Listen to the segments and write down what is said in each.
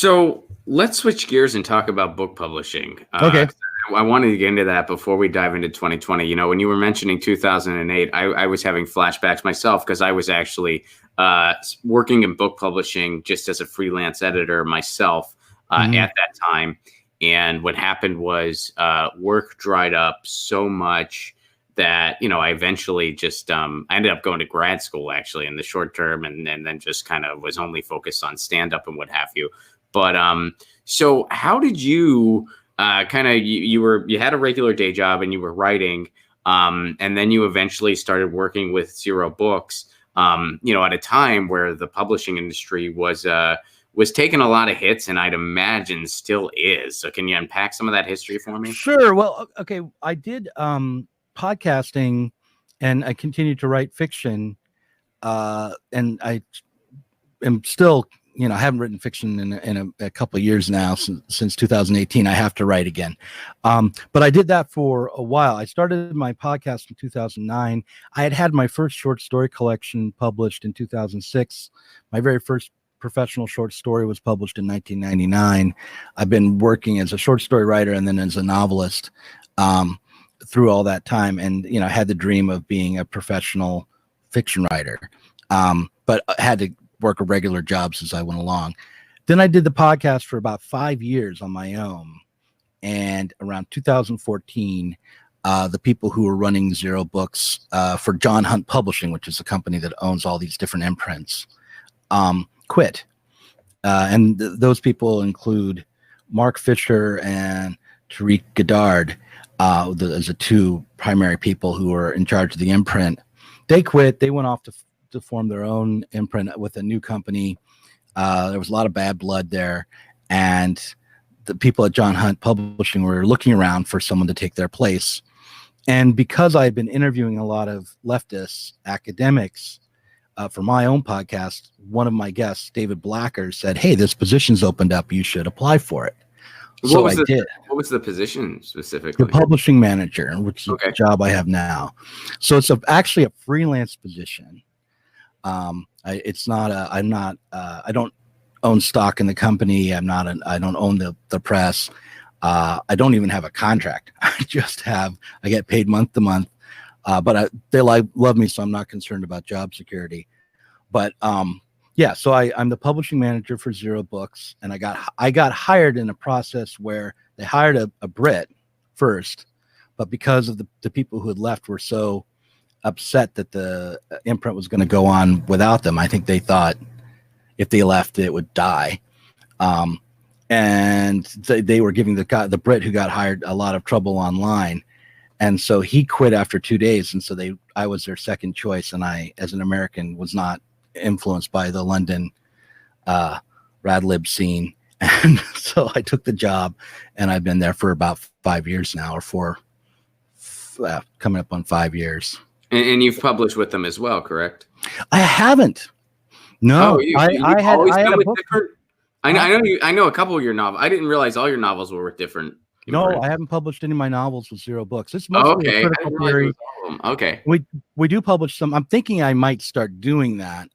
So let's switch gears and talk about book publishing. Okay. I wanted to get into that before we dive into 2020. You know, when you were mentioning 2008, I was having flashbacks myself because I was actually working in book publishing just as a freelance editor myself at that time. And what happened was work dried up so much that, you know, I eventually just I ended up going to grad school actually in the short term and then just kind of was only focused on stand up and what have you. But so how did you you had a regular day job and you were writing and then you eventually started working with Zero Books, you know, at a time where the publishing industry was taking a lot of hits and I'd imagine still is. So can you unpack some of that history for me? Sure. Well, okay. I did podcasting and I continued to write fiction. And I am still, you know, I haven't written fiction in a couple of years now since 2018. I have to write again. But I did that for a while. I started my podcast in 2009. I had my first short story collection published in 2006. My very first professional short story was published in 1999. I've been working as a short story writer and then as a novelist through all that time. And, you know, I had the dream of being a professional fiction writer, but I had to work a regular jobs as I went along. Then I did the podcast for about 5 years on my own. And around 2014, the people who were running Zero Books for John Hunt Publishing, which is a company that owns all these different imprints, quit. And those people include Mark Fisher and Tariq Goddard as the two primary people who were in charge of the imprint. They quit. They went off to form their own imprint with a new company. There was a lot of bad blood there. And the people at John Hunt Publishing were looking around for someone to take their place. And because I had been interviewing a lot of leftist academics for my own podcast, one of my guests, David Blacker, said, "Hey, this position's opened up. You should apply for it." So I did. What was the position specifically? The publishing manager, which is the job I have now. So it's actually a freelance position. It's not I don't own stock in the company. I don't own the press. I don't even have a contract. I get paid month to month. But they love me, so I'm not concerned about job security. But so I'm the publishing manager for Zero Books, and I got hired in a process where they hired a Brit first, but because of the people who had left were so upset that the imprint was going to go on without them, I think they thought if they left it would die. And they were giving the Brit who got hired a lot of trouble online. And so he quit after 2 days. And so I was their second choice. And I, as an American, was not influenced by the London Radlib scene. And so I took the job and I've been there for about 5 years now, or coming up on 5 years. And you've published with them as well, correct? I haven't. No, I had a book. I know a couple of your novels. I didn't realize all your novels were with different. No, I haven't published any of my novels with Zero Books. It's mostly a critical theory. Okay. We do publish some. I'm thinking I might start doing that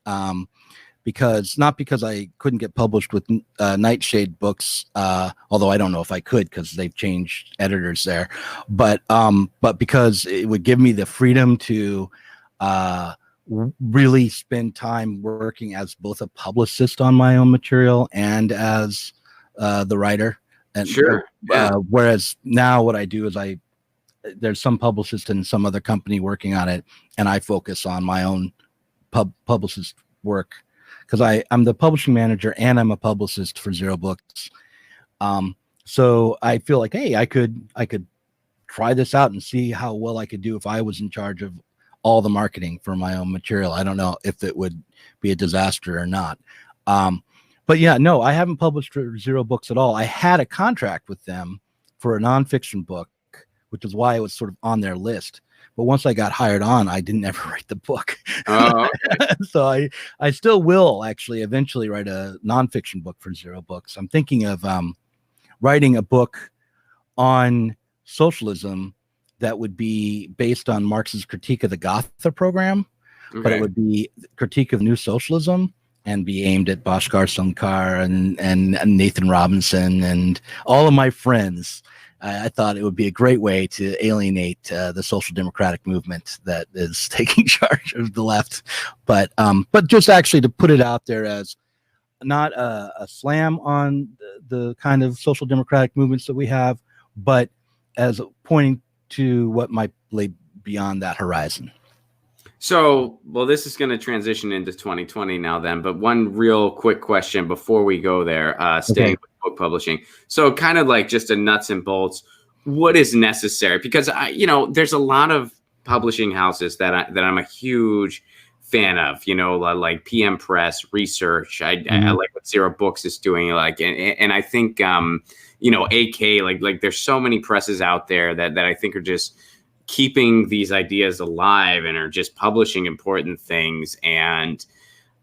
because I couldn't get published with Nightshade Books, although I don't know if I could because they've changed editors there. But because it would give me the freedom to really spend time working as both a publicist on my own material and as the writer. And sure. Whereas now what I do is there's some publicist and some other company working on it, and I focus on my own publicist work because I'm the publishing manager and I'm a publicist for Zero Books. So I feel like, hey, I could try this out and see how well I could do if I was in charge of all the marketing for my own material. I don't know if it would be a disaster or not. But yeah, no, I haven't published for Zero Books at all. I had a contract with them for a nonfiction book, which is why it was sort of on their list. But once I got hired on, I didn't ever write the book. Oh, okay. So I still will actually eventually write a nonfiction book for Zero Books. I'm thinking of writing a book on socialism that would be based on Marx's critique of the Gotha program, but it would be critique of new socialism. and be aimed at Bhaskar Sunkar and Nathan Robinson and all of my friends. I thought it would be a great way to alienate the social democratic movement that is taking charge of the left, but just actually to put it out there as not a slam on the kind of social democratic movements that we have, but as pointing to what might lay beyond that horizon. So, well, this is going to transition into 2020 now then, but one real quick question before we go there, staying with book publishing. So kind of like just a nuts and bolts, what is necessary? Because there's a lot of publishing houses that I'm a huge fan of, like PM Press, Research. I like what Zero Books is doing, and I think AK, like there's so many presses out there that I think are just keeping these ideas alive and are just publishing important things. And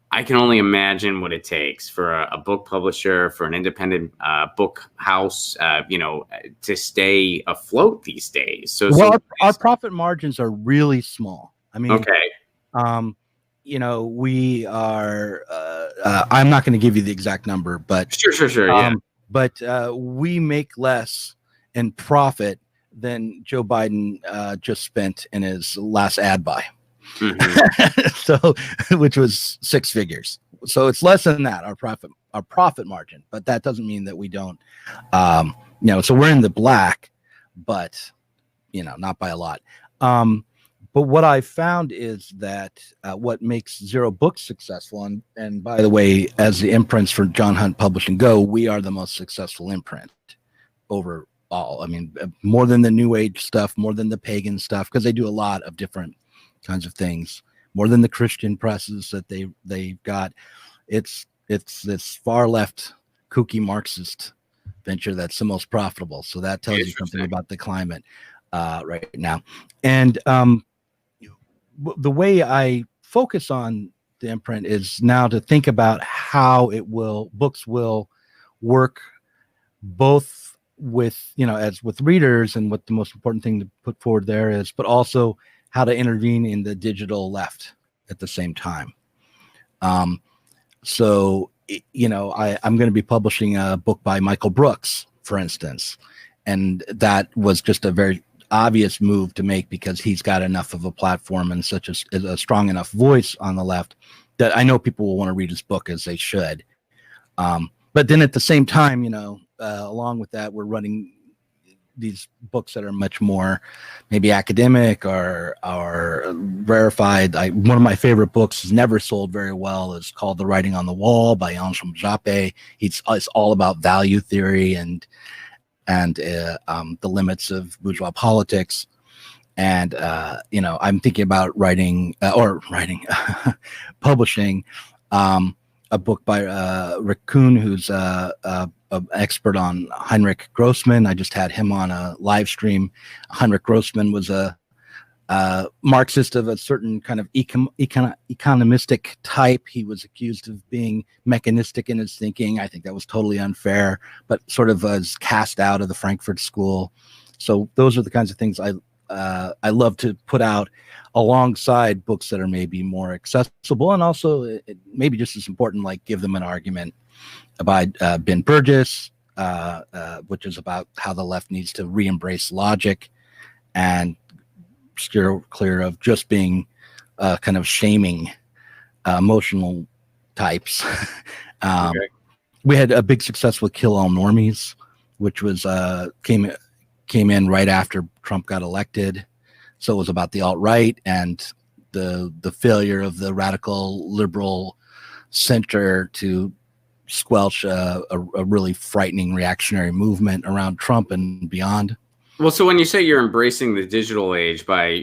I can only imagine what it takes for a book publisher, for an independent book house, to stay afloat these days. So our profit margins are really small. I mean, okay. We are, I'm not going to give you the exact number, but sure. Yeah. But we make less in profit than Joe Biden just spent in his last ad buy. So, which was 6 figures. So it's less than that, our profit margin, but that doesn't mean that we don't, so we're in the black, but, not by a lot. But what I found is that what makes Zero Books successful, and by the way, as the imprints for John Hunt Publishing go, we are the most successful imprint overall. I mean, more than the New Age stuff, more than the pagan stuff, because they do a lot of different kinds of things, more than the Christian presses that they've got. It's this far left kooky Marxist venture that's the most profitable. So that tells you something about the climate right now. And the way I focus on the imprint is now to think about how books will work both with, as with readers, and what the most important thing to put forward there is, but also how to intervene in the digital left at the same time. So, I'm going to be publishing a book by Michael Brooks, for instance, and that was just a very obvious move to make because he's got enough of a platform and such a strong enough voice on the left that I know people will want to read his book, as they should. But then at the same time, along with that, we're running these books that are much more maybe academic or rarefied. One of my favorite books has never sold very well. Is called The Writing on the Wall by Anselm Jappe. It's all about value theory and the limits of bourgeois politics. And I'm thinking about publishing a book by Rick Kuhn, who's an expert on Heinrich Grossman. I just had him on a live stream. Heinrich Grossman was a Marxist of a certain kind of economistic type. He was accused of being mechanistic in his thinking. I think that was totally unfair, but sort of was cast out of the Frankfurt School. So those are the kinds of things I love to put out alongside books that are maybe more accessible, and also maybe just as important, like give them an argument by Ben Burgess, which is about how the left needs to re-embrace logic and steer clear of just being kind of shaming emotional types. Okay. We had a big success with Kill All Normies, which was came in right after Trump got elected. So it was about the alt-right and the failure of the radical liberal center to squelch a really frightening reactionary movement around Trump and beyond. Well, so when you say you're embracing the digital age by,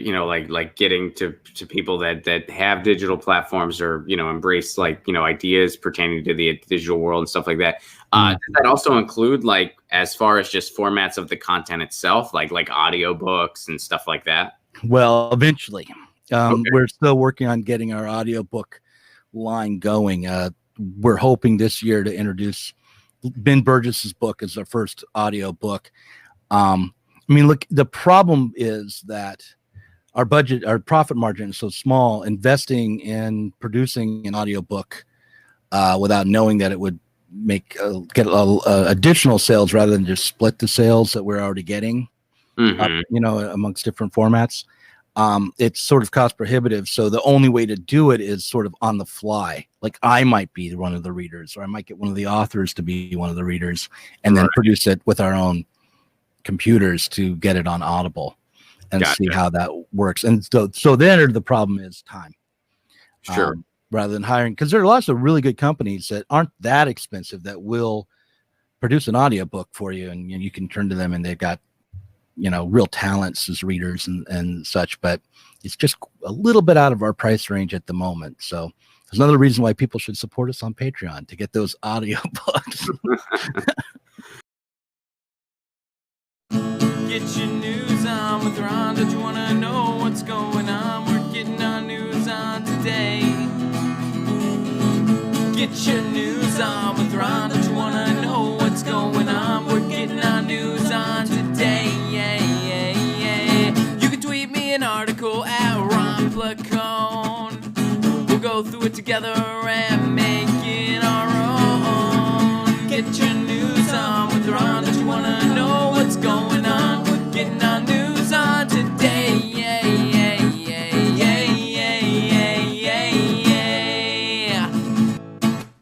like getting to people that have digital platforms or, embrace ideas pertaining to the digital world and stuff like that, does that also include as far as just formats of the content itself, like audiobooks and stuff like that? Well, eventually. We're still working on getting our audiobook line going. We're hoping this year to introduce Ben Burgess's book as our first audiobook. Look, the problem is that our profit margin is so small. Investing in producing an audiobook without knowing that it would make get additional sales rather than just split the sales that we're already getting, amongst different formats. It's sort of cost prohibitive. So the only way to do it is sort of on the fly. Like I might be one of the readers, or I might get one of the authors to be one of the readers, and then produce it with our own computers to get it on Audible and see how that works. And so then the problem is time. Sure. Rather than hiring, because there are lots of really good companies that aren't that expensive that will produce an audiobook for you, and you can turn to them, and they've got real talents as readers and such, but it's just a little bit out of our price range at the moment. So there's another reason why people should support us on Patreon to get those audiobooks. Get your news on with Ron. Don't you want to know what's going on? We're getting our news on today. Get your news on with Ron. Don't you want to know what's going on? We're getting our news on today. You can tweet me an article at Ron Placone. We'll go through it together and make it our own. Get your news